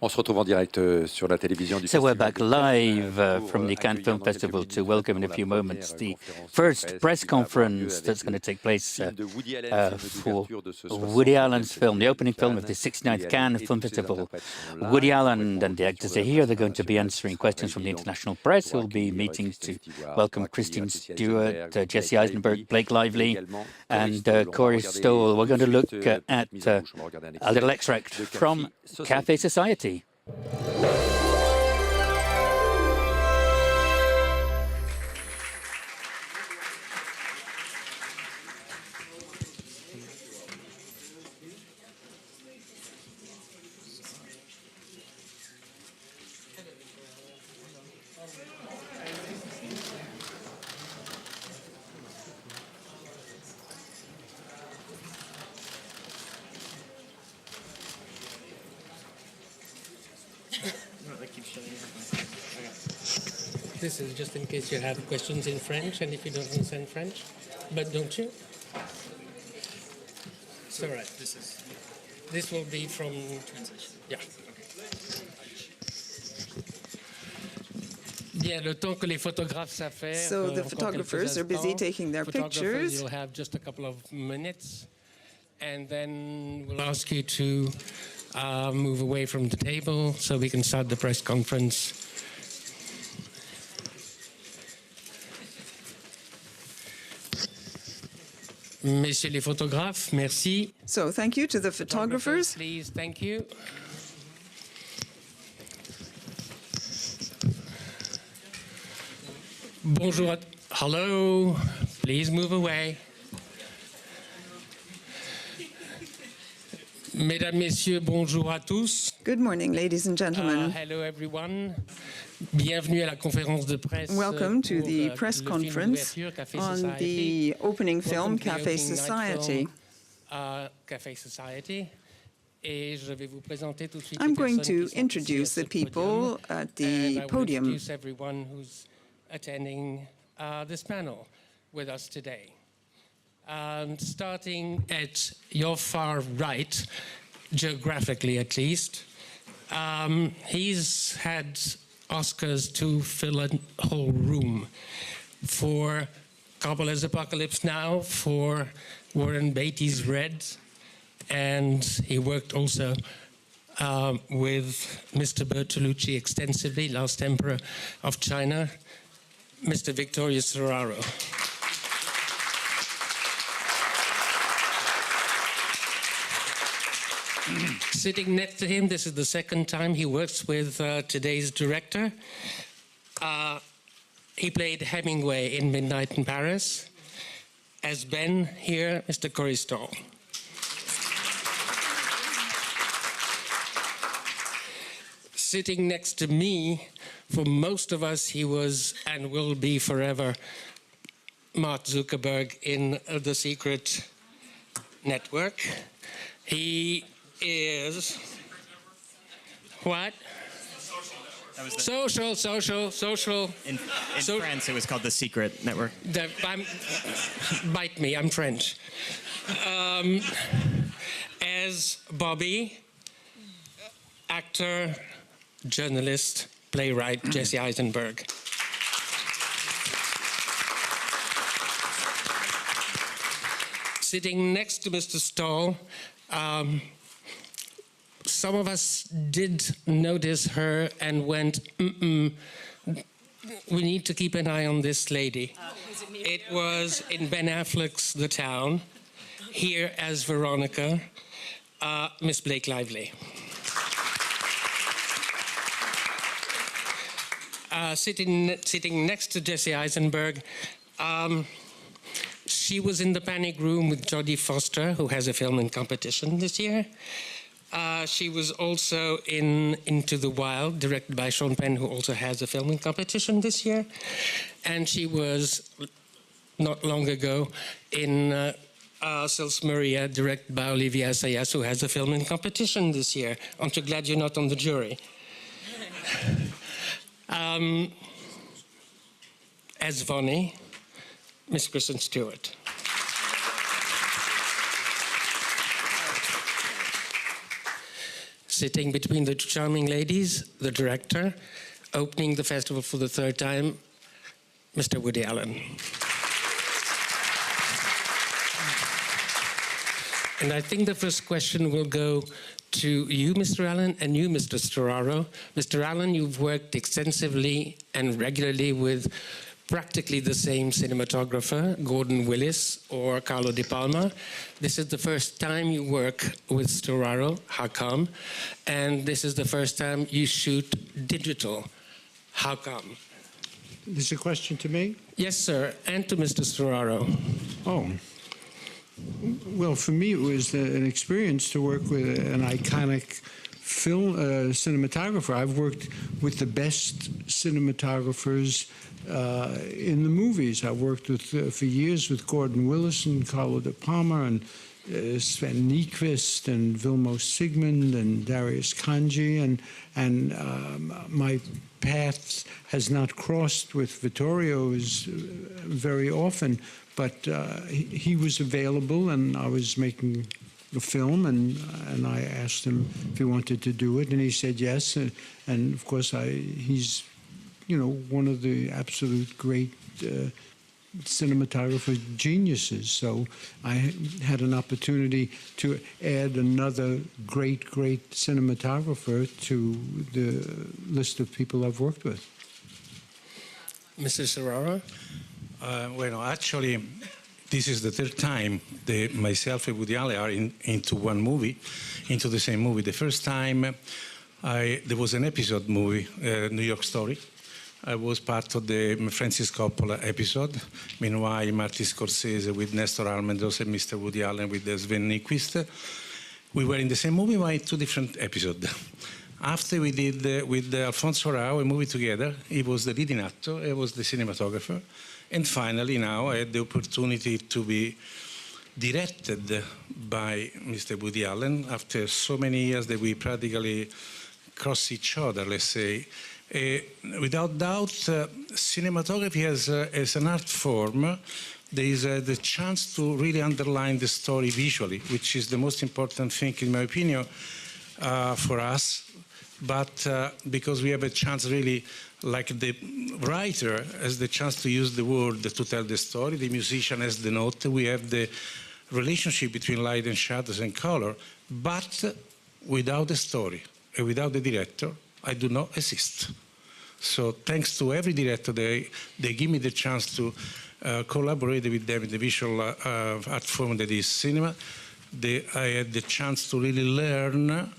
On se retrouve en direct sur la télévision du So we're Festival back live from the Cannes Film Festival to welcome in a few moments the first press conference that's going to take place for Woody Allen's film, the opening film of the 69th Cannes Film Festival. Woody Allen and the actors are here. They're going to be answering questions from the international press, who will be meeting to welcome Kristen Stewart, Jesse Eisenberg, Blake Lively, and Corey Stoll. We're going to look at a little extract from Café Society. This is just in case you have questions in French, and if you don't understand French, but don't you? It's all right. This will be from translation. Yeah. So the photographers are busy taking their pictures. You'll have just a couple of minutes, and then we'll ask you to move away from the table so we can start the press conference. Messieurs les photographes, merci. So thank you to the photographers. Please, thank you. Bonjour. Hello. Please move away. Mesdames, Messieurs, bonjour à tous. Good morning, ladies and gentlemen. Hello, everyone. Bienvenue à la conférence de presse. Welcome to the press conference on the opening film, Café Society. Café Society. Et je vais vous présenter tout de suite I'm going to introduce the people at the podium. Introduce everyone who's attending this panel with us today. Starting at your far right, geographically at least, he's had Oscars to fill a whole room for Coppola's Apocalypse Now, for Warren Beatty's Red, and he worked also with Mr. Bertolucci extensively, Last Emperor of China, Mr. Victorio Storaro. Sitting next to him, this is the second time he works with today's director. He played Hemingway in Midnight in Paris. As Ben here, Mr. Corey Stoll. Sitting next to me, for most of us, he was and will be forever Mark Zuckerberg in The Secret Network. He is what? Social. In France, it was called The Secret Network. Bite me, I'm French. As Bobby, actor, journalist, playwright, Jesse Eisenberg. Sitting next to Mr. Stoll, some of us did notice her and went, we need to keep an eye on this lady. It was in Ben Affleck's The Town, here as Veronica, Miss Blake Lively. Sitting next to Jesse Eisenberg, she was in the panic room with Jodie Foster, who has a film in competition this year. She was also in Into the Wild, directed by Sean Penn, who also has a film in competition this year. And she was, not long ago, in Sils Maria, directed by Olivier Assayas, who has a film in competition this year. Aren't you glad you're not on the jury? As Vonnie, Miss Kristen Stewart. sitting between the two charming ladies, the director, opening the festival for the third time, Mr. Woody Allen. And I think the first question will go to you, Mr. Allen, and you, Mr. Storaro. Mr. Allen, you've worked extensively and regularly with practically the same cinematographer, Gordon Willis or Carlo Di Palma. This is the first time you work with Storaro. How come? And this is the first time you shoot digital. How come? This is a question to me? Yes, sir, and to Mr. Storaro. Oh. Well, for me, it was an experience to work with an iconic film cinematographer. I've worked with the best cinematographers in the movies. I've worked with for years with Gordon Willis and Carlo Di Palma and Sven Nykvist and Vilmos Sigmund and Darius Kanji, and my path has not crossed with Vittorio's very often, but he was available, and I was making a film, and I asked him if he wanted to do it, and he said yes, and of course he's one of the absolute great cinematographer geniuses. So I had an opportunity to add another great cinematographer to the list of people I've worked with. Mr. Serrara? Well, actually, this is the third time that myself and Woody Allen are into one movie, into the same movie. The first time there was an episode movie, New York Story. I was part of the Francis Coppola episode. Meanwhile, Martin Scorsese with Nestor Almendros and Mr. Woody Allen with Sven Nykvist. We were in the same movie, but in two different episodes. After we did with Alfonso Arau a movie together, he was the leading actor, I was the cinematographer. And finally, now I had the opportunity to be directed by Mr. Woody Allen after so many years that we practically cross each other, let's say. Without doubt, cinematography as an art form, there is the chance to really underline the story visually, which is the most important thing, in my opinion, for us. But because we have a chance really, like the writer has the chance to use the word to tell the story, the musician has the note, we have the relationship between light and shadows and color, but without the story and without the director, I do not exist. So thanks to every director, they give me the chance to collaborate with them in the visual art form that is cinema. I had the chance to really learn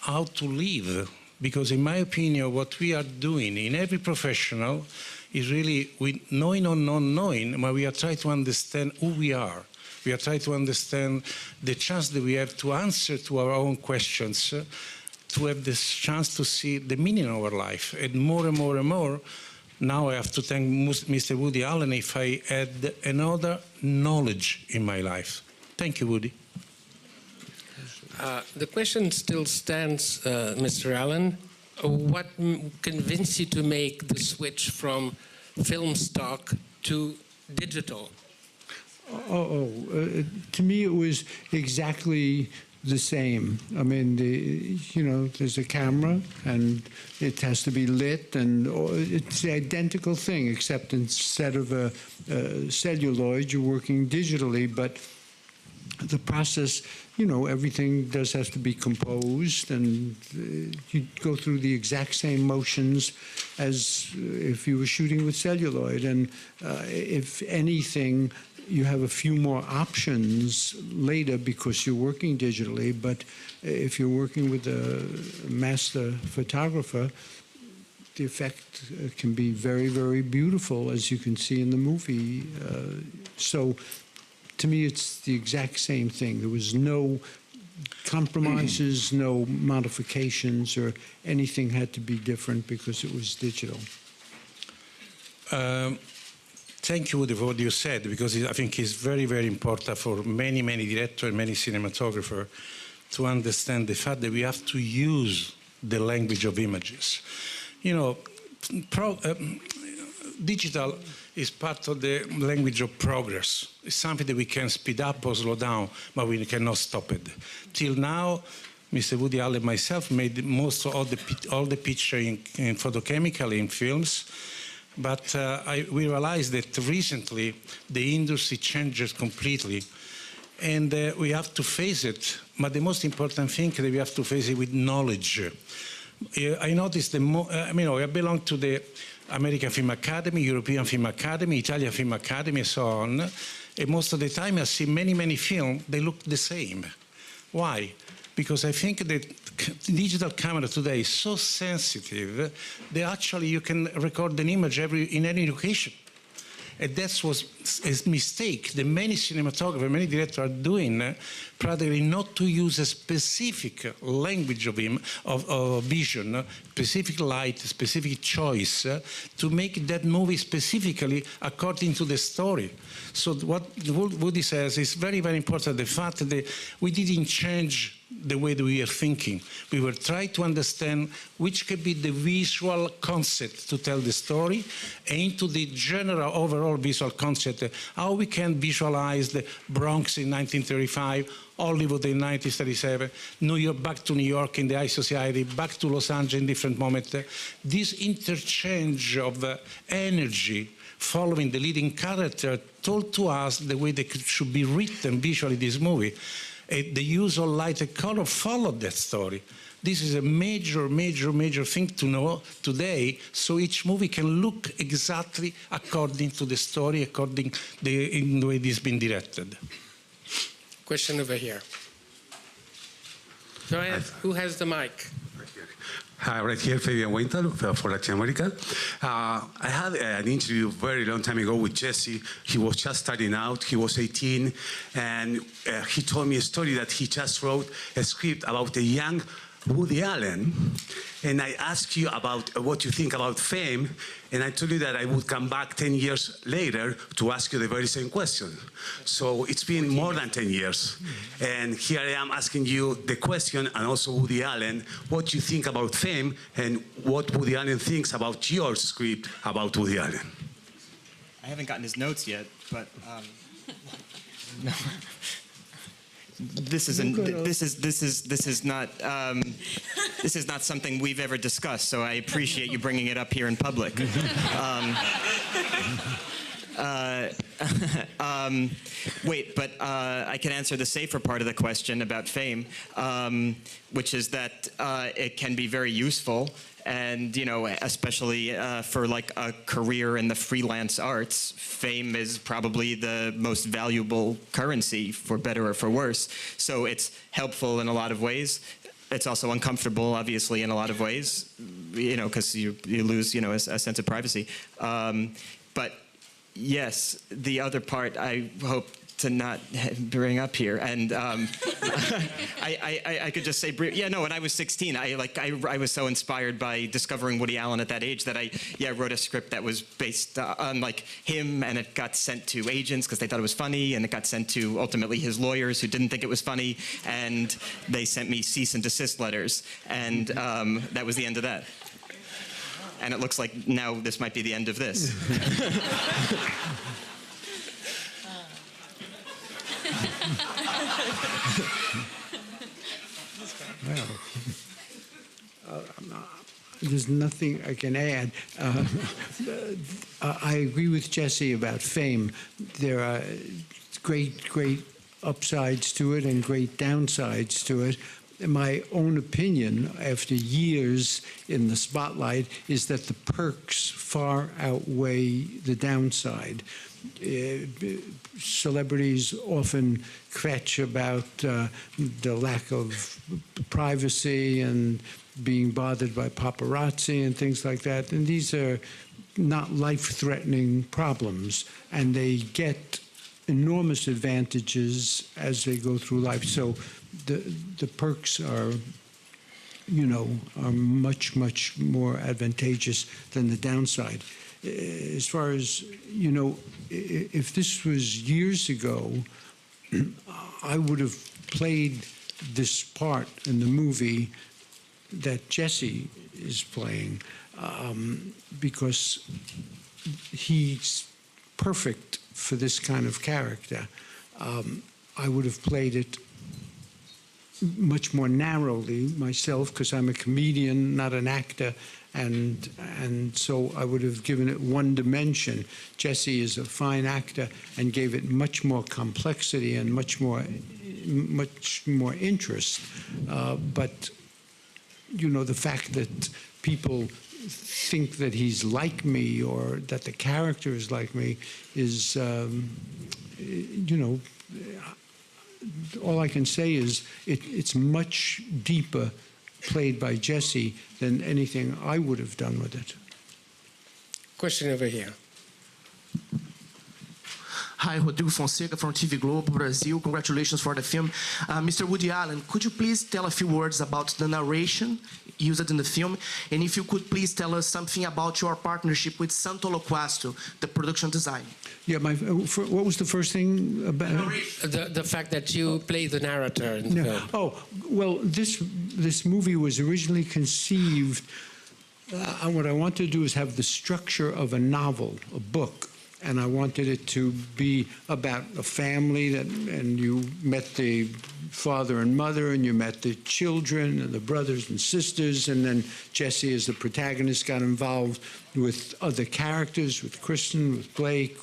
how to live, because in my opinion, what we are doing in every professional is really knowing or not knowing, but we are trying to understand who we are. We are trying to understand the chance that we have to answer to our own questions, to have this chance to see the meaning of our life. And more and more and more, now I have to thank Mr. Woody Allen if I had another knowledge in my life. Thank you, Woody. The question still stands, Mr. Allen. What convinced you to make the switch from film stock to digital? To me, it was exactly the same. I mean, there's a camera, and it has to be lit, and it's the identical thing, except instead of a celluloid, you're working digitally, but the process, everything has to be composed, and you go through the exact same motions as if you were shooting with celluloid. And if anything, you have a few more options later because you're working digitally. But if you're working with a master photographer, the effect can be very, very beautiful, as you can see in the movie. So to me, it's the exact same thing. There was no compromises, no modifications, or anything had to be different because it was digital. Thank you, Woody, for what you said, because I think it's very, very important for many, many directors and many cinematographers to understand the fact that we have to use the language of images. Digital is part of the language of progress. It's something that we can speed up or slow down, but we cannot stop it. Till now, Mr. Woody Allen, myself, made most of all the picture in photochemically in films. But we realized that recently the industry changes completely. And we have to face it. But the most important thing is that we have to face it with knowledge. I noticed, I belong to the American Film Academy, European Film Academy, Italian Film Academy, and so on. And most of the time I see many films, they look the same. Why? Because I think that digital camera today is so sensitive that actually you can record an image in any location. And that was a mistake that many cinematographers, many directors are doing, practically not to use a specific language of vision, specific light, specific choice, to make that movie specifically according to the story. So what Woody says is very, very important, the fact that we didn't change the way that we are thinking. We were trying to understand which could be the visual concept to tell the story, and into the general overall visual concept, how we can visualize the Bronx in 1935, Hollywood in 1937, New York, back to New York in the high society, back to Los Angeles in different moments. This interchange of energy following the leading character told to us the way that should be written visually this movie. The use of light and color followed that story. This is a major thing to know today, so each movie can look exactly according to the story, in the way it has been directed. Question over here. Go ahead. Who has the mic? Hi, right here, Fabian Weinthal for Latin America. I had an interview a very long time ago with Jesse. He was just starting out. He was 18, and he told me a story that he just wrote a script about a young Woody Allen. And I asked you about what you think about fame, and I told you that I would come back 10 years later to ask you the very same question. So it's been more than 10 years. And here I am asking you the question, and also Woody Allen, what you think about fame, and what Woody Allen thinks about your script about Woody Allen. I haven't gotten his notes yet, but no. This is not something we've ever discussed, so I appreciate you bringing it up here in public. Wait, but I can answer the safer part of the question about fame, which is that it can be very useful. And, you know, especially for like a career in the freelance arts, fame is probably the most valuable currency, for better or for worse. So it's helpful in a lot of ways. It's also uncomfortable, obviously, in a lot of ways, you know, because you lose, you know, a sense of privacy. But yes, the other part I hope to not bring up here, and I could just say, yeah, no. When I was 16, I was so inspired by discovering Woody Allen at that age that I wrote a script that was based on like him, and it got sent to agents because they thought it was funny, and it got sent to ultimately his lawyers who didn't think it was funny, and they sent me cease and desist letters, and that was the end of that. And it looks like now this might be the end of this. Well, there's nothing I can add. I agree with Jesse about fame. There are great upsides to it and great downsides to it. My own opinion, after years in the spotlight, is that the perks far outweigh the downside. Celebrities often kvetch about the lack of privacy and being bothered by paparazzi and things like that. And these are not life-threatening problems, and they get enormous advantages as they go through life. So the perks are, you know, are much more advantageous than the downside. As far as, you know, if this was years ago, I would have played this part in the movie that Jesse is playing, because he's perfect for this kind of character. I would have played it much more narrowly myself, because I'm a comedian, not an actor, and so I would have given it one dimension. Jesse is a fine actor and gave it much more complexity and much more interest. But you know, the fact that people think that he's like me or that the character is like me is, you know, all I can say is it's much deeper played by Jesse than anything I would have done with it. Question over here. Hi, Rodrigo Fonseca from TV Globo, Brazil. Congratulations for the film. Mr. Woody Allen, could you please tell a few words about the narration used in the film? And if you could please tell us something about your partnership with Santo Loquasto, the production design. Yeah, what was the first thing about? The fact that you play the narrator in the film. Oh, well, this movie was originally conceived, what I wanted to do is have the structure of a novel, a book. And I wanted it to be about a family and you met the father and mother, and you met the children and the brothers and sisters, and then Jesse, as the protagonist, got involved with other characters, with Kristen, with Blake,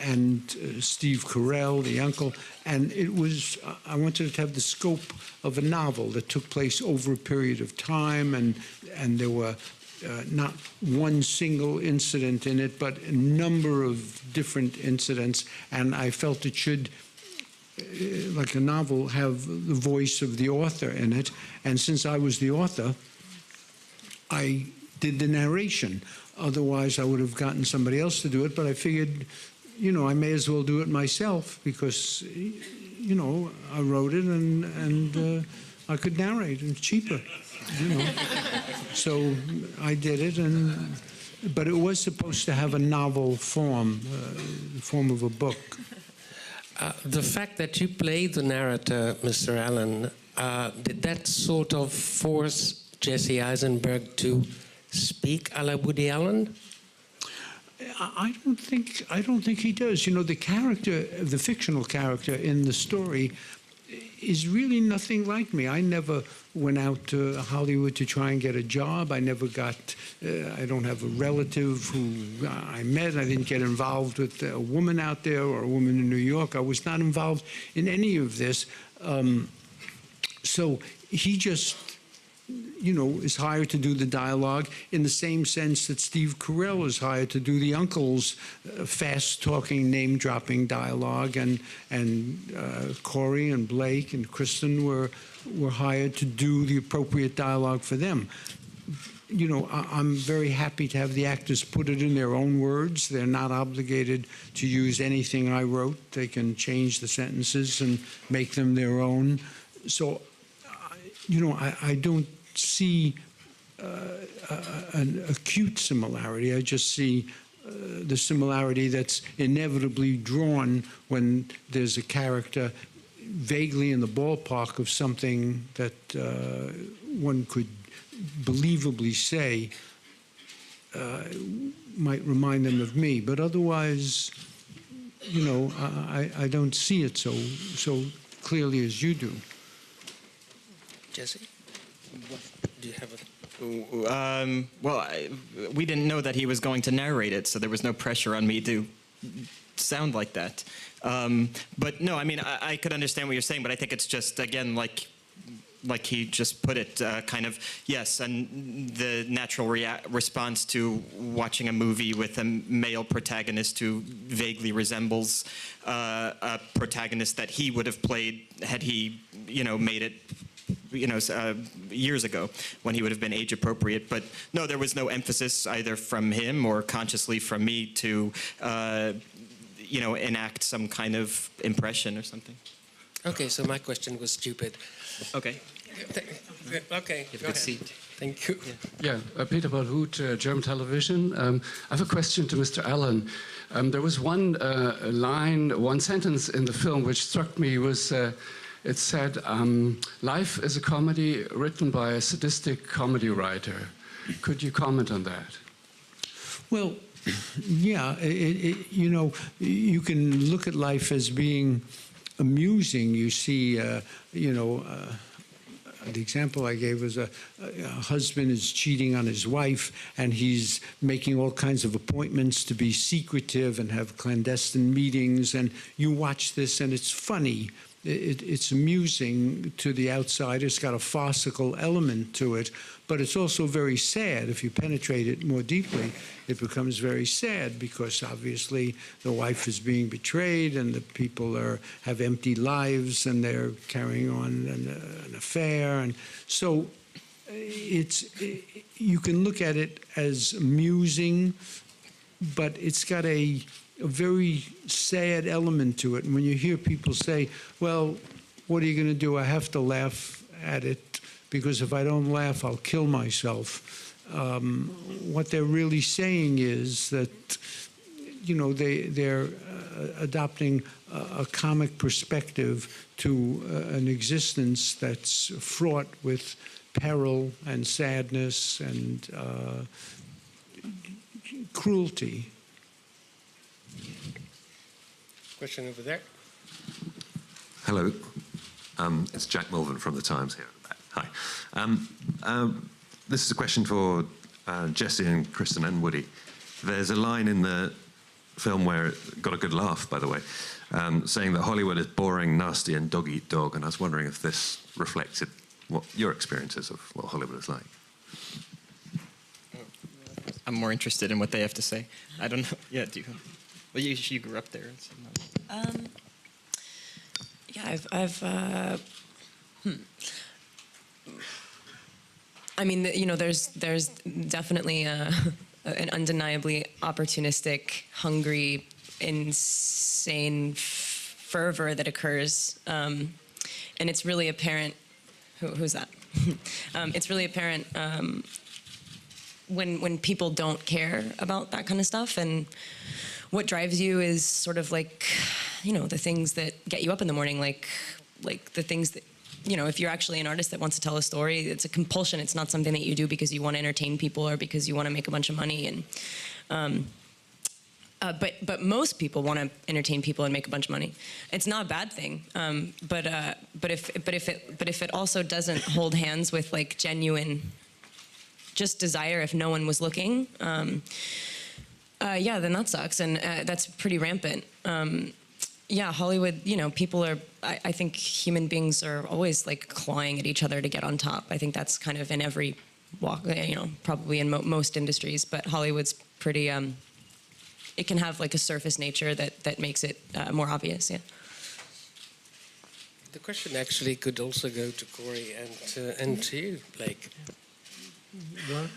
and Steve Carell, the uncle. And it was, I wanted it to have the scope of a novel that took place over a period of time, and there were not one single incident in it, but a number of different incidents. And I felt it should, like a novel, have the voice of the author in it. And since I was the author, I did the narration. Otherwise, I would have gotten somebody else to do it. But I figured, you know, I may as well do it myself because, you know, I wrote it and I could narrate. It's cheaper. You know, so I did it, but it was supposed to have a novel form, the form of a book. The fact that you played the narrator, Mr. Allen, did that sort of force Jesse Eisenberg to speak a la Woody Allen? I don't think he does. You know, the character, the fictional character in the story, is really nothing like me. I never went out to Hollywood to try and get a job. I never got, I don't have a relative who I met. I didn't get involved with a woman out there or a woman in New York. I was not involved in any of this. So he just, you know, is hired to do the dialogue in the same sense that Steve Carell is hired to do the uncle's fast-talking, name-dropping dialogue, and Corey and Blake and Kristen were hired to do the appropriate dialogue for them. You know, I'm very happy to have the actors put it in their own words. They're not obligated to use anything I wrote. They can change the sentences and make them their own. So, you know, I don't see an acute similarity. I just see the similarity that's inevitably drawn when there's a character vaguely in the ballpark of something that one could believably say might remind them of me. But otherwise, you know, I don't see it so clearly as you do. Jesse? Do you have a... Well, we didn't know that he was going to narrate it, so there was no pressure on me to sound like that. But no, I mean, I could understand what you're saying, but I think it's just, again, like he just put it, kind of, yes, and the natural response to watching a movie with a male protagonist who vaguely resembles a protagonist that he would have played had he, you know, made it, you know, years ago when he would have been age appropriate. But no, there was no emphasis either from him or consciously from me to, you know, enact some kind of impression or something. Okay, so my question was stupid. Okay. Okay, You have a good seat. Thank you. Yeah, Peter Balhout, German television. I have a question to Mr. Allen. There was one one sentence in the film which struck me was, it said, life is a comedy written by a sadistic comedy writer. Could you comment on that? Well, yeah, you know, you can look at life as being amusing. You see, the example I gave was a husband is cheating on his wife, and he's making all kinds of appointments to be secretive and have clandestine meetings. And you watch this, and it's funny. It's amusing to the outsider. It's got a farcical element to it, but it's also very sad. If you penetrate it more deeply, it becomes very sad because obviously the wife is being betrayed and the people have empty lives and they're carrying on an affair. And so you can look at it as amusing, but it's got a very sad element to it. And when you hear people say, well, what are you going to do? I have to laugh at it because if I don't laugh, I'll kill myself. What they're really saying is that, they're adopting a comic perspective to an existence that's fraught with peril and sadness and cruelty. Question over there. Hello, it's Jack Mulvin from The Times here. Hi. This is a question for Jesse and Kristen and Woody. There's a line in the film where it got a good laugh, by the way, saying that Hollywood is boring, nasty, and dog-eat-dog, and I was wondering if this reflected what your experiences of what Hollywood is like. I'm more interested in what they have to say. I don't know. Yeah, do you? Well, you grew up there. Yeah, I mean, there's definitely an undeniably opportunistic, hungry, insane fervor that occurs, and it's really apparent. Who's that? It's really apparent when people don't care about that kind of stuff, and what drives you is sort of like, the things that get you up in the morning, like the things that, if you're actually an artist that wants to tell a story, it's a compulsion. It's not something that you do because you want to entertain people or because you want to make a bunch of money. And but most people want to entertain people and make a bunch of money. It's not a bad thing. But if it also doesn't hold hands with like genuine, just desire, if no one was looking, yeah, then that sucks, and that's pretty rampant. Yeah, Hollywood, people are, I think human beings are always like clawing at each other to get on top. I think that's kind of in every walk, probably in most industries, but Hollywood's pretty, it can have like a surface nature that makes it more obvious, yeah. The question actually could also go to Corey and to you, Blake. What?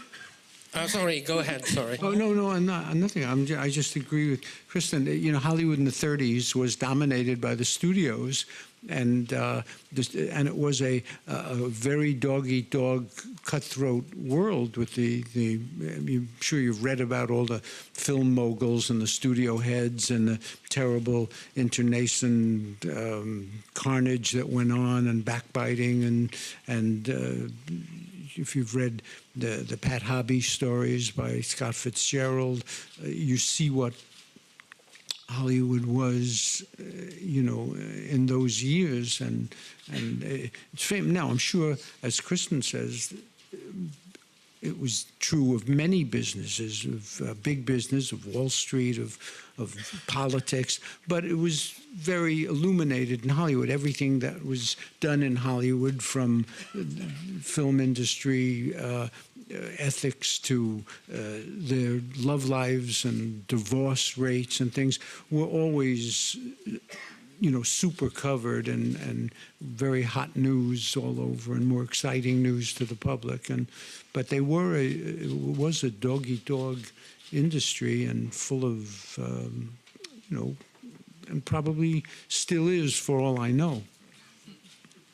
Sorry, go ahead, sorry. Oh, no, I'm not, nothing. I just agree with Kristen. Hollywood in the 30s was dominated by the studios, and it was a very dog-eat-dog, cutthroat world with I'm sure you've read about all the film moguls and the studio heads and the terrible internecine carnage that went on and backbiting and if you've read the Pat Hobby stories by Scott Fitzgerald, you see what Hollywood was, in those years, and it's famous. Now, I'm sure, as Kristen says, it was true of many businesses, of big business, of Wall Street, of politics, but it was very illuminated in Hollywood. Everything that was done in Hollywood, from film industry, ethics to their love lives and divorce rates and things, were always super covered and very hot news all over and more exciting news to the public. But it was a dog-eat-dog industry and full of, and probably still is for all I know.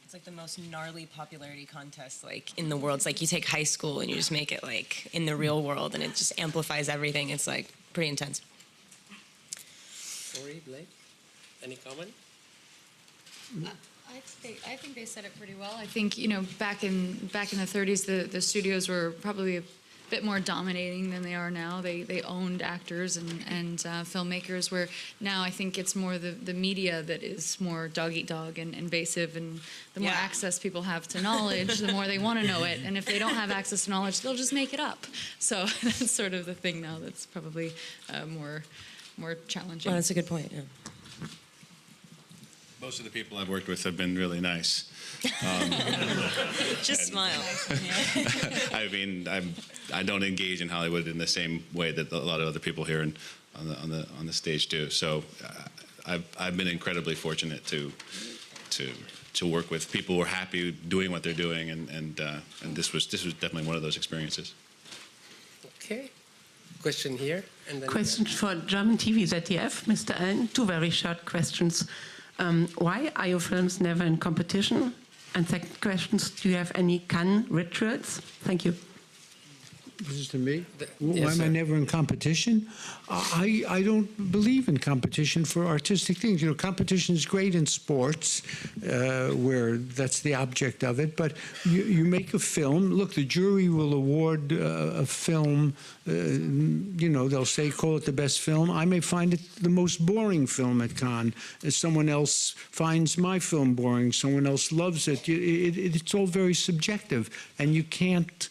It's like the most gnarly popularity contest like in the world. It's like you take high school and you just make it like in the real world and it just amplifies everything. It's like pretty intense. Corey, Blake, any comment? I think they said it pretty well. I think back in the 30s, the studios were probably bit more dominating than they are now. They owned actors and filmmakers, where now I think it's more the media that is more dog-eat-dog and invasive, and the more access people have to knowledge, the more they want to know it. And if they don't have access to knowledge, they'll just make it up. So that's sort of the thing now that's probably more challenging. Oh, that's a good point, yeah. Most of the people I've worked with have been really nice. Just smile. I mean, I don't engage in Hollywood in the same way that a lot of other people here on the stage do. So I've been incredibly fortunate to work with people who are happy doing what they're doing, and this was definitely one of those experiences. Okay. Question here. And then question for German TV ZDF, Mr. Allen. Two very short questions. Why are your films never in competition? And second question, do you have any Cannes rituals? Thank you. This is to me. Why am I never in competition? I don't believe in competition for artistic things. You know, competition is great in sports, where that's the object of it. But you make a film. Look, the jury will award a film. You know, they'll say, call it the best film. I may find it the most boring film at Cannes. Someone else finds my film boring. Someone else loves it. It's all very subjective, and you can't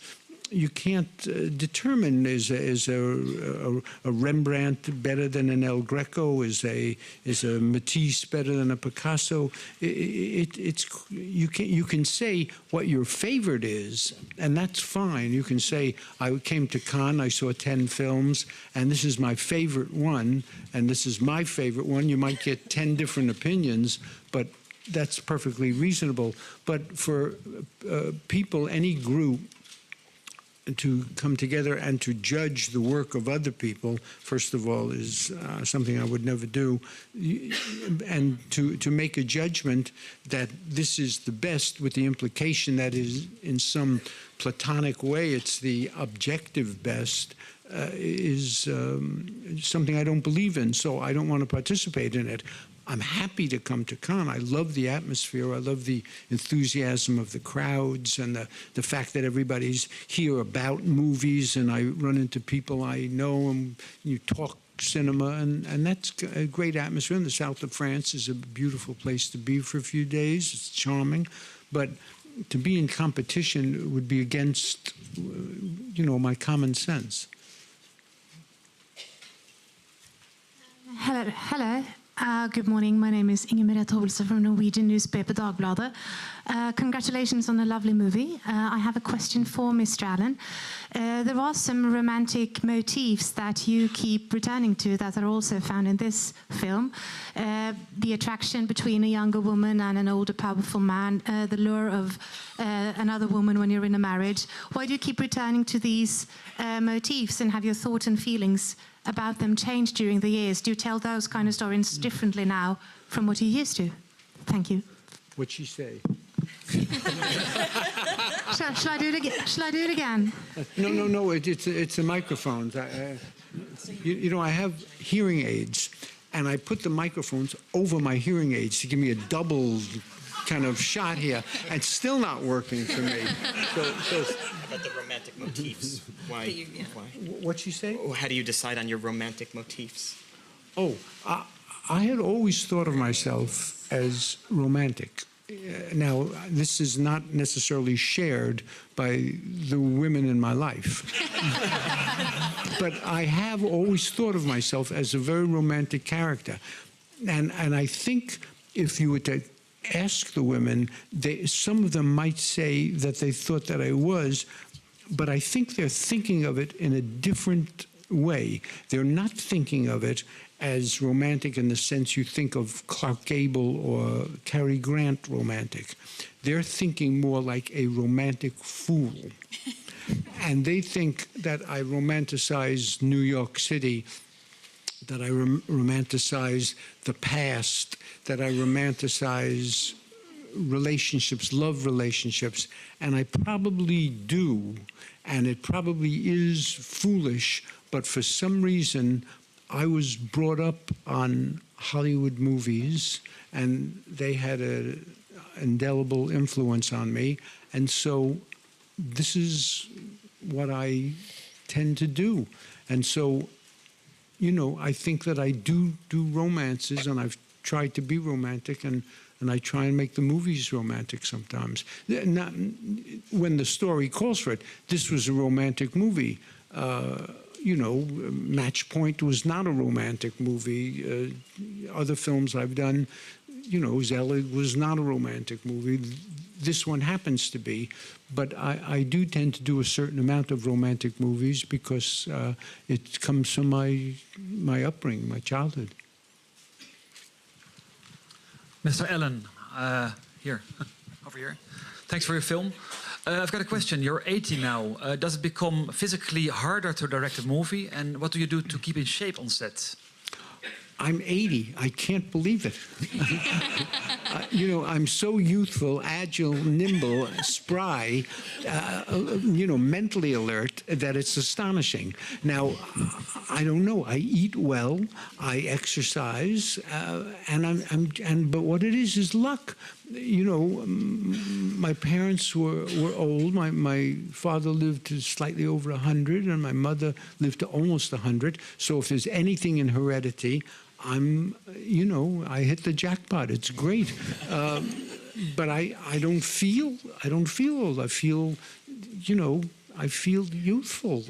determine is a Rembrandt better than an El Greco, is a Matisse better than a Picasso. You can say what your favorite is, and that's fine. You can say, I came to Cannes, I saw 10 films, and this is my favorite one, and this is my favorite one. You might get 10 different opinions, but that's perfectly reasonable. But for people, any group, to come together and to judge the work of other people, first of all, is something I would never do. And to make a judgment that this is the best, with the implication that is in some platonic way it's the objective best, is something I don't believe in, so I don't want to participate in it. I'm happy to come to Cannes. I love the atmosphere. I love the enthusiasm of the crowds and the fact that everybody's here about movies, and I run into people I know, and you talk cinema, and that's a great atmosphere. And the south of France is a beautiful place to be for a few days. It's charming. But to be in competition would be against, you know, my common sense. Hello. Good morning. My name is Inger Merete Hovelsen from Norwegian newspaper Dagbladet. Congratulations on a lovely movie. I have a question for Mr. Allen. There are some romantic motifs that you keep returning to that are also found in this film. The attraction between a younger woman and an older, powerful man, the lure of another woman when you're in a marriage. Why do you keep returning to these motifs, and have your thoughts and feelings about them changed during the years? Do you tell those kind of stories differently now from what you used to? Thank you. What'd she say? Shall I do it again? Shall I do it again? No. It's the microphones. You know, I have hearing aids, and I put the microphones over my hearing aids to give me a double kind of shot here, and still not working for me. So about the romantic motifs. Why? What'd she say? How do you decide on your romantic motifs? Oh, I had always thought of myself as romantic. Now, this is not necessarily shared by the women in my life. But I have always thought of myself as a very romantic character. And I think if you were to ask the women, some of them might say that they thought that I was, but I think they're thinking of it in a different way. They're not thinking of it as romantic in the sense you think of Clark Gable or Cary Grant romantic. They're thinking more like a romantic fool. And they think that I romanticize New York City, that I romanticize the past, that I romanticize relationships, love relationships, and I probably do, and it probably is foolish, but for some reason I was brought up on Hollywood movies, and they had an indelible influence on me, and so this is what I tend to do. And so, you know, I think that I do romances, and I've tried to be romantic, and I try and make the movies romantic sometimes. Not, when the story calls for it. This was a romantic movie. You know, Match Point was not a romantic movie. Other films I've done, you know, Zelig was not a romantic movie. This one happens to be. But I do tend to do a certain amount of romantic movies because it comes from my upbringing, my childhood. Mr. Allen, here, over here. Thanks for your film. I've got a question. You're 80 now. Does it become physically harder to direct a movie? And what do you do to keep in shape on set? I'm 80. I can't believe it. You know, I'm so youthful, agile, nimble, spry, you know, mentally alert that it's astonishing. Now, I don't know. I eat well, I exercise, but what it is luck. You know, my parents were old. My father lived to slightly over 100, and my mother lived to almost 100. So if there's anything in heredity, you know, I hit the jackpot. It's great. But I don't feel old. I feel, you know, I feel youthful.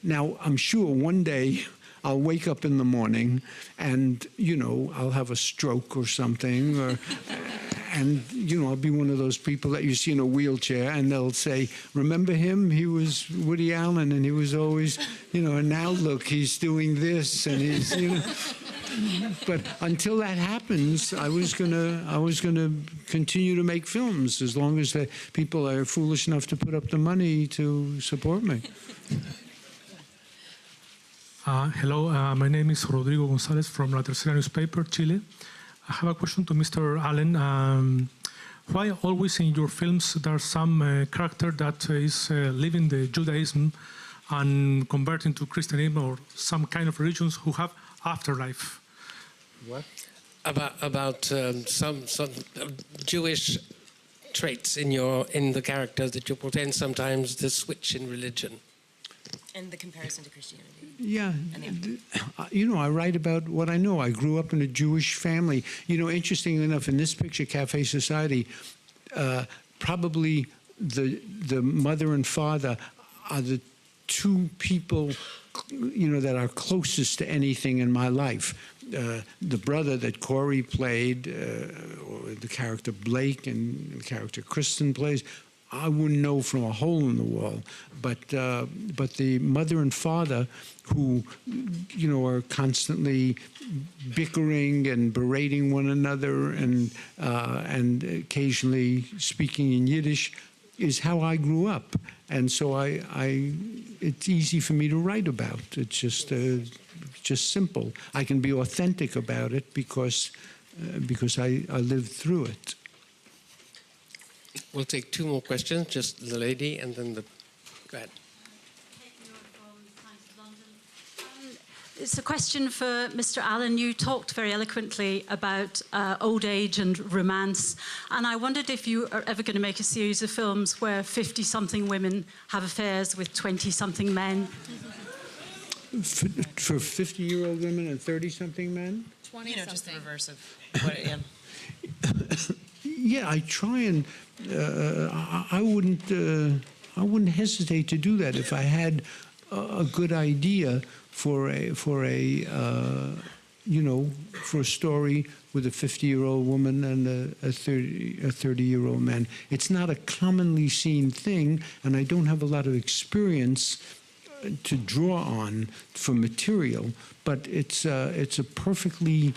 Now, I'm sure one day I'll wake up in the morning and, you know, I'll have a stroke or something, and, you know, I'll be one of those people that you see in a wheelchair, and they'll say, remember him? He was Woody Allen, and he was always, you know, and now look, he's doing this, and he's, you know. But until that happens, I was gonna continue to make films as long as the people are foolish enough to put up the money to support me. Hello, my name is Rodrigo González from La Tercera newspaper, Chile. I have a question to Mr. Allen. Why always in your films there's some character that is leaving the Judaism and converting to Christianism or some kind of religions who have afterlife? What? About some Jewish traits in the characters that you portray, sometimes the switch in religion. And the comparison to Christianity. Yeah, you know, I write about what I know. I grew up in a Jewish family. You know, interestingly enough, in this picture, Cafe Society, probably the mother and father are the two people, you know, that are closest to anything in my life. The brother that Corey played, or the character Blake and the character Kristen plays, I wouldn't know from a hole in the wall. But the mother and father, who, you know, are constantly bickering and berating one another and occasionally speaking in Yiddish, is how I grew up. And so it's easy for me to write about. It's just simple. I can be authentic about it because I lived through it. We'll take two more questions, just the lady and then the... Go ahead. It's a question for Mr. Allen. You talked very eloquently about old age and romance, and I wondered if you are ever going to make a series of films where 50-something women have affairs with 20-something men. For 50-year-old women and 30-something men? 20, you know, just the reverse of what I am. Yeah, I try and I wouldn't hesitate to do that if I had a good idea for a you know, for a story with a 50-year-old woman and a 30-year-old man. It's not a commonly seen thing, and I don't have a lot of experience to draw on for material, but it's a perfectly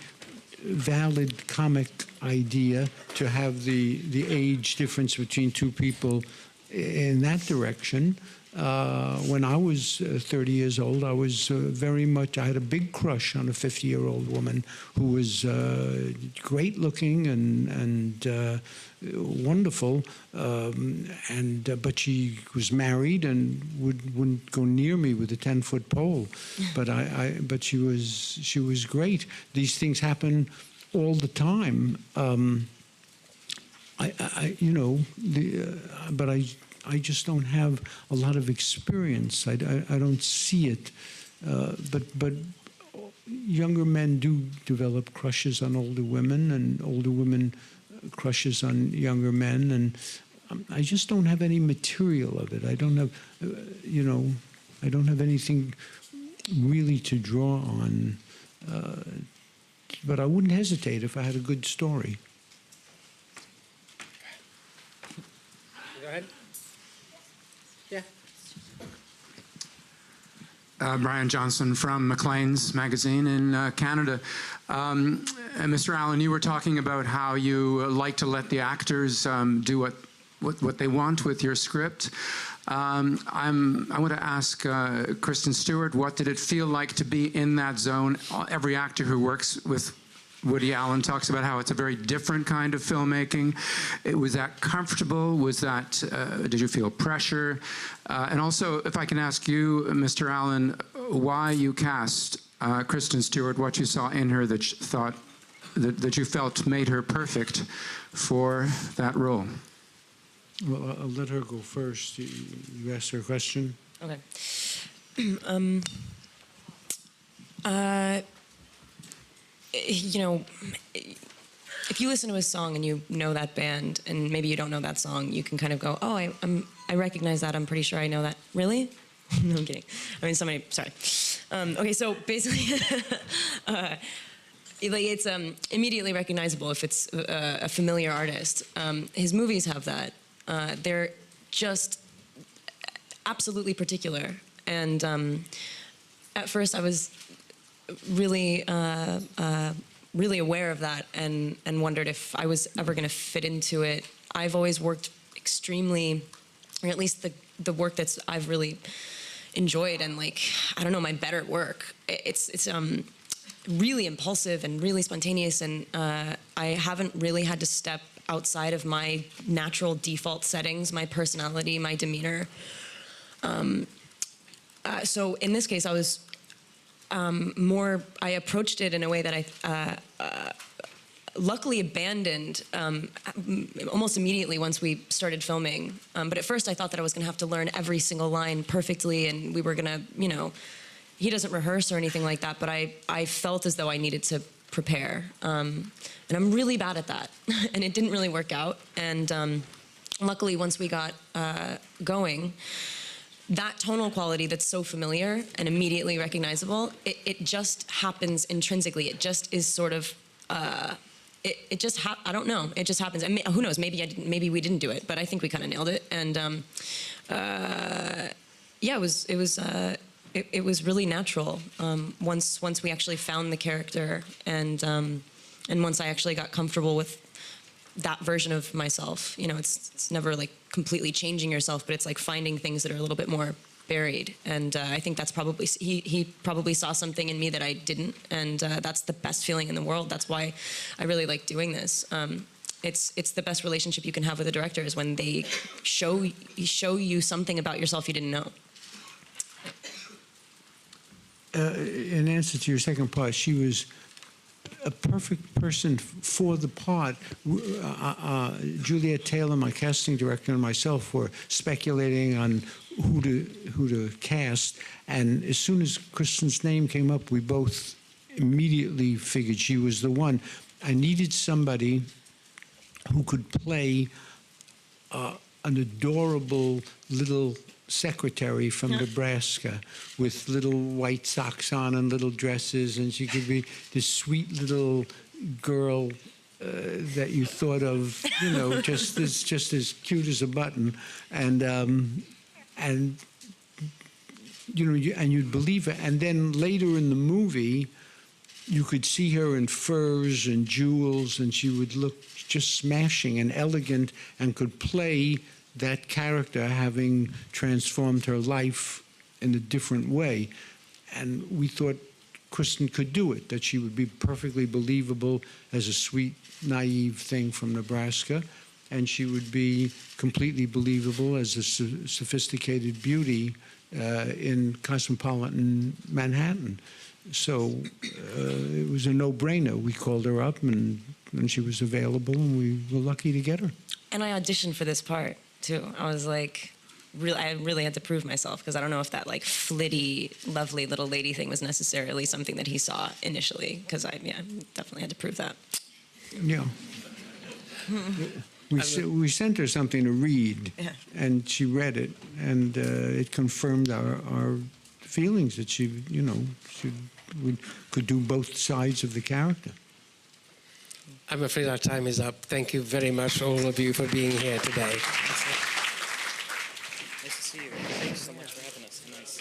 valid comic idea to have the age difference between two people in that direction. When I was 30 years old, I was I had a big crush on a 50-year-old woman who was great looking and wonderful, but she was married and wouldn't go near me with a 10-foot pole. But she was great. These things happen all the time. I just don't have a lot of experience. I don't see it. But younger men do develop crushes on older women, and older women crushes on younger men, and I just don't have any material of it. I don't have, I don't have anything really to draw on. But I wouldn't hesitate if I had a good story. Go ahead. Yeah. Brian Johnson from Maclean's magazine in Canada. Mr. Allen, you were talking about how you like to let the actors do what they want with your script. I want to ask Kristen Stewart, what did it feel like to be in that zone? Every actor who works with Woody Allen talks about how it's a very different kind of filmmaking. Was that comfortable? Was that, did you feel pressure? And also, if I can ask you, Mr. Allen, why you cast Kristen Stewart, what you saw in her that you thought, that you felt made her perfect for that role? Well, I'll let her go first. You asked her a question. Okay. You know, if you listen to a song and you know that band, and maybe you don't know that song, you can kind of go, "Oh, I recognize that. I'm pretty sure I know that." Really? No, I'm kidding. I mean, somebody. Sorry. Okay, so basically, like it's immediately recognizable if it's a familiar artist. His movies have that. They're just absolutely particular. And at first, I was really, really aware of that, and wondered if I was ever going to fit into it. I've always worked extremely, or at least the work that's I've really enjoyed, and like, I don't know, my better work. It's really impulsive and really spontaneous, and I haven't really had to step outside of my natural default settings, my personality, my demeanor. So in this case, I was I approached it in a way that I luckily abandoned almost immediately once we started filming. But at first I thought that I was going to have to learn every single line perfectly, and we were going to, you know, he doesn't rehearse or anything like that, but I felt as though I needed to prepare. And I'm really bad at that. And it didn't really work out. And luckily, once we got going, that tonal quality that's so familiar and immediately recognizable, it just happens intrinsically. It just is sort of, I don't know, it just happens. And who knows, maybe we didn't do it, but I think we kind of nailed it. And yeah, it was really natural once we actually found the character, and once I actually got comfortable with that version of myself. You know, it's never like completely changing yourself, but it's like finding things that are a little bit more buried. And I think that's probably, he probably saw something in me that I didn't, and that's the best feeling in the world. That's why I really like doing this. It's the best relationship you can have with a director, is when they show you something about yourself you didn't know. In answer to your second part, she was a perfect person for the part. Juliet Taylor, my casting director, and myself were speculating on who to cast, and as soon as Kristen's name came up, we both immediately figured she was the one. I needed somebody who could play an adorable little secretary from Nebraska with little white socks on and little dresses, and she could be this sweet little girl that you thought of, you know, just as cute as a button, and you know, and you'd believe it. And then later in the movie, you could see her in furs and jewels, and she would look just smashing and elegant, and could play that character, having transformed her life in a different way. And we thought Kristen could do it, that she would be perfectly believable as a sweet, naive thing from Nebraska, and she would be completely believable as a sophisticated beauty in cosmopolitan Manhattan. So it was a no-brainer. We called her up, and she was available, and we were lucky to get her. And I auditioned for this part. too. I was like, I really had to prove myself, because I don't know if that like flitty, lovely little lady thing was necessarily something that he saw initially, because I definitely had to prove that. Yeah. We sent her something to read, and she read it, and it confirmed our feelings that she, you know, could do both sides of the character. I'm afraid our time is up. Thank you very much, all of you, for being here today. Nice to see you. Thanks so much for having us. Nice.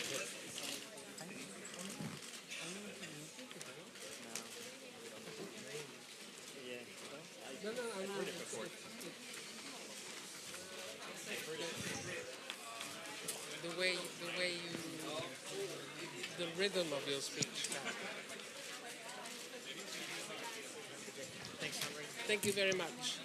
The rhythm of your speech. Thank you very much.